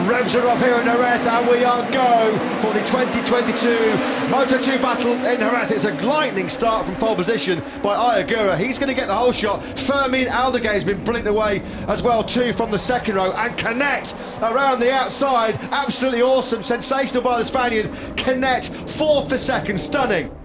revs are up here in Jerez, and we are go for the 2022 Moto2 battle in Jerez. It's a lightning start from pole position by Ai Ogura. He's going to get the whole shot. Fermin Aldeguer has been brilliant away as well too from the second row, and Canet around the outside, absolutely awesome, sensational by the Spaniard. Canet, fourth to second, stunning.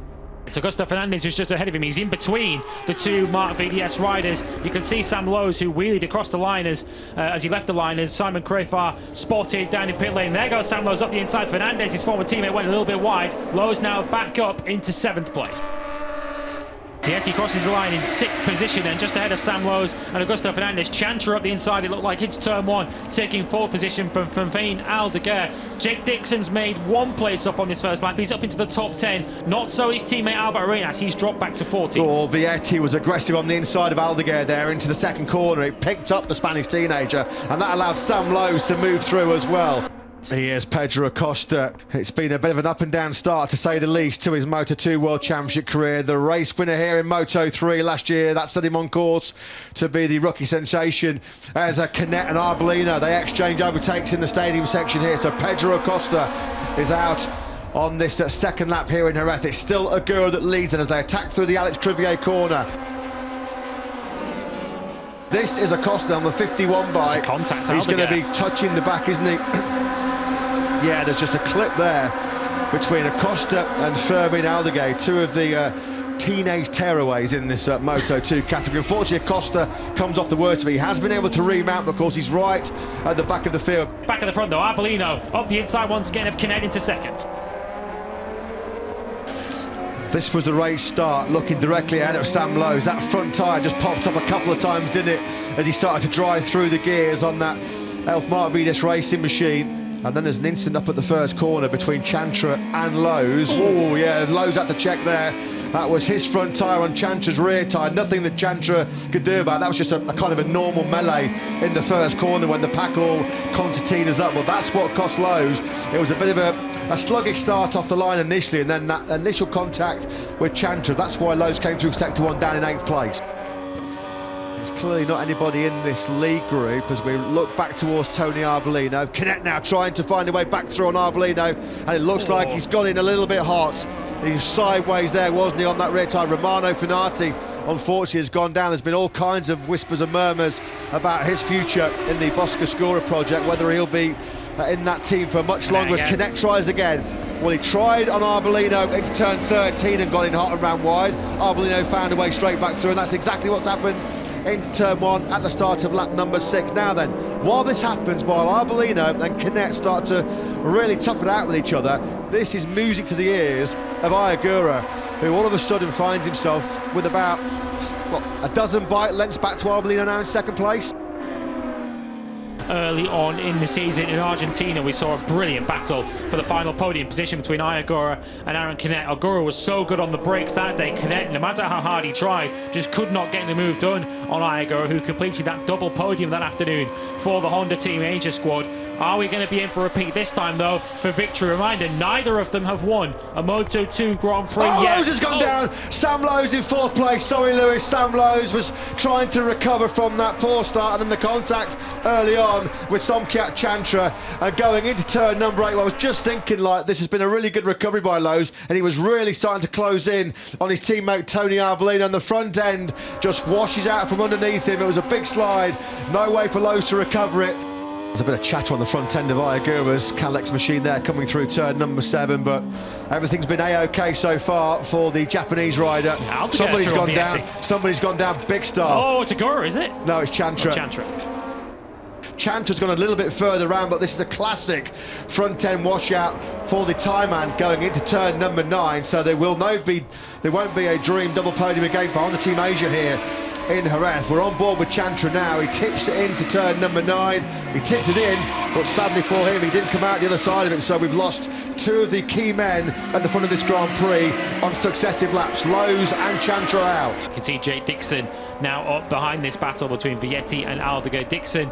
It's Augusto Fernandez who's just ahead of him. He's in between the two Mark BDS riders. You can see Sam Lowes, who wheelied across the liners as he left the liners. Simon Crafar spotted down in pit lane. There goes Sam Lowes up the inside. Fernandez, his former teammate, went a little bit wide. Lowes now back up into 7th place. Vietti crosses the line in 6th position and just ahead of Sam Lowes and Augusto Fernandez. Chantra up the inside, it looked like it's turn 1, taking 4th position from Fermin Aldeguer. Jake Dixon's made 1 place up on this first lap. He's up into the top 10. Not so his teammate Albert Arenas, he's dropped back to 14th. Oh, Vietti was aggressive on the inside of Aldeguer there into the second corner. It picked up the Spanish teenager and that allowed Sam Lowes to move through as well. Here's Pedro Acosta. It's been a bit of an up and down start to say the least to his Moto2 World Championship career. The race winner here in Moto3 last year, that set him on course to be the rookie sensation. As Canet and Arbolino, they exchange overtakes in the stadium section here. So Pedro Acosta is out on this second lap here in Jerez. It's still Ogura that leads it as they attack through the Alex Crivier corner. This is Acosta on the 51 bike. Contact. He's going to be touching the back, isn't he? Yeah, there's just a clip there between Acosta and Fermin Aldeguer, two of the teenage tearaways in this Moto2 category. Unfortunately, Acosta comes off the worst of it. He has been able to remount, of course. He's right at the back of the field. Back at the front though, Arbolino up the inside once again of Canet into 2nd. This was the race start, looking directly ahead of Sam Lowes. That front tyre just popped up a couple of times, didn't it, as he started to drive through the gears on that Elf Mark Vides racing machine. And then there's an instant up at the first corner between Chantra and Lowes. Oh yeah, Lowes had to check there. That was his front tyre on Chantra's rear tyre. Nothing that Chantra could do about it. That was just a kind of a normal melee in the first corner when the pack all concertinas up. Well, that's what cost Lowes. It was a bit of a sluggish start off the line initially, and then that initial contact with Chantra. That's why Lowes came through sector 1 down in 8th place. There's clearly not anybody in this lead group as we look back towards Tony Arbolino. Canet now trying to find a way back through on Arbolino, and it looks like he's got in a little bit hot. He was sideways there, wasn't he, on that rear tyre? Romano Finati, unfortunately, has gone down. There's been all kinds of whispers and murmurs about his future in the Boscoscura project, whether he'll be in that team for much longer as Canet tries again. Well, he tried on Arbolino into turn 13 and got in hot and ran wide. Arbolino found a way straight back through, and that's exactly what's happened into turn 1 at the start of lap number 6. Now then, while this happens, while Arbolino and Canet start to really tough it out with each other, this is music to the ears of Ai Ogura, who all of a sudden finds himself with about, what, a dozen bike lengths back to Arbolino now in 2nd place. Early on in the season in Argentina, we saw a brilliant battle for the final podium position between Ai Ogura and Aaron Canet. Ogura was so good on the brakes that day. Canet, no matter how hard he tried, just could not get the move done on Ai Ogura, who completed that double podium that afternoon for the Honda Team Asia squad. Are we going to be in for a repeat this time, though, for victory? Reminder, neither of them have won a Moto2 Grand Prix yet. Lowes has gone down. Sam Lowes in 4th place. Sorry, Lewis. Sam Lowes was trying to recover from that poor start, and then the contact early on with Somkiat Chantra and going into turn number 8. Well, I was just thinking, like, this has been a really good recovery by Lowes, and he was really starting to close in on his teammate Tony Arbolino, and the front end just washes out from underneath him. It was a big slide. No way for Lowes to recover it. There's a bit of chatter on the front end of Ai Ogura's Calex machine there coming through turn number 7, but everything's been a-okay so far for the Japanese rider. Yeah, somebody's gone down. Somebody's gone down big style. Oh, it's Ogura, is it? No, it's Chantra. Chantra. Chantra's gone a little bit further round, but this is a classic front end washout for the Thaiman going into turn number 9. So there won't be a dream double podium again for Honda Team Asia here in Jerez. We're on board with Chantra now. He tips it into turn number 9. He tipped it in, but sadly for him, he didn't come out the other side of it. So we've lost 2 of the key men at the front of this Grand Prix on successive laps. Lowes and Chantra out. You can see Jake Dixon now up behind this battle between Vietti and Aldeguer. Dixon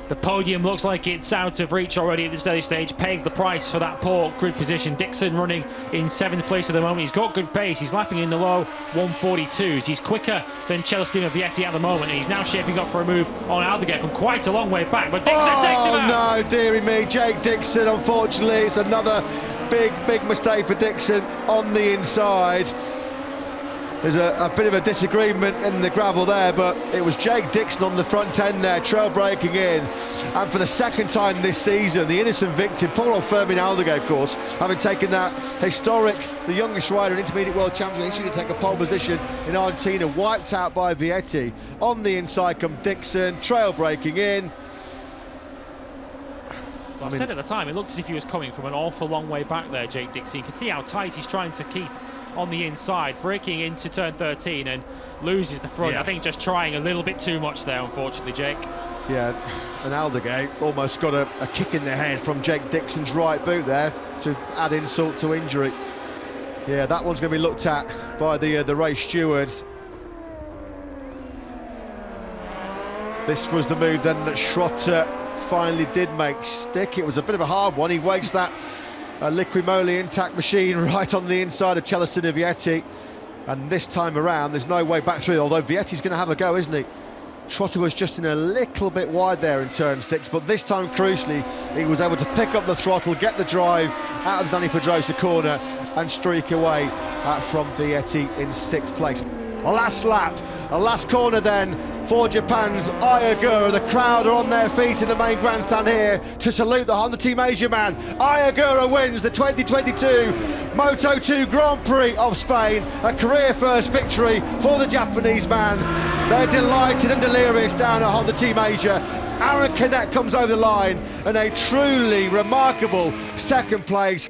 The podium looks like it's out of reach already at this early stage. Paid the price for that poor grid position. Dixon running in 7th place at the moment. He's got good pace. He's lapping in the low 142s. He's quicker than Dixon and Vietti at the moment, and he's now shaping up for a move on Ayagura from quite a long way back. But Dixon takes him out. No, dearie me, Jake Dixon. Unfortunately, it's another big mistake for Dixon on the inside. There's a bit of a disagreement in the gravel there, but it was Jake Dixon on the front end there, trail breaking in. And for the second time this season, the innocent victim, poor old Fermin Aldeguer, of course, having taken that historic, the youngest rider in intermediate world championship history to take a pole position in Argentina, wiped out by Vietti. On the inside come Dixon, trail breaking in. Well, I said at the time, it looked as if he was coming from an awful long way back there, Jake Dixon. You can see how tight he's trying to keep on the inside, breaking into turn 13 and loses the front. Yeah. I think just trying a little bit too much there, unfortunately, Jake. Yeah, and Aldeguer almost got a kick in the head from Jake Dixon's right boot there to add insult to injury. Yeah, that one's going to be looked at by the race stewards. This was the move then that Schrotter finally did make stick. It was a bit of a hard one. He wastes that liquid moly intact machine right on the inside of Dixon and Vietti, and this time around there's no way back through, although Vietti's going to have a go, isn't he? Schrotter was just in a little bit wide there in turn 6, but this time crucially he was able to pick up the throttle, get the drive out of the Dani Pedrosa corner and streak away from Vietti in 6th place. Last lap, a last corner then for Japan's Ai Ogura. The crowd are on their feet in the main grandstand here to salute the Honda Team Asia man. Ai Ogura wins the 2022 Moto2 Grand Prix of Spain, a career first victory for the Japanese man. They're delighted and delirious down at Honda Team Asia. Aaron Canet comes over the line and a truly remarkable 2nd place.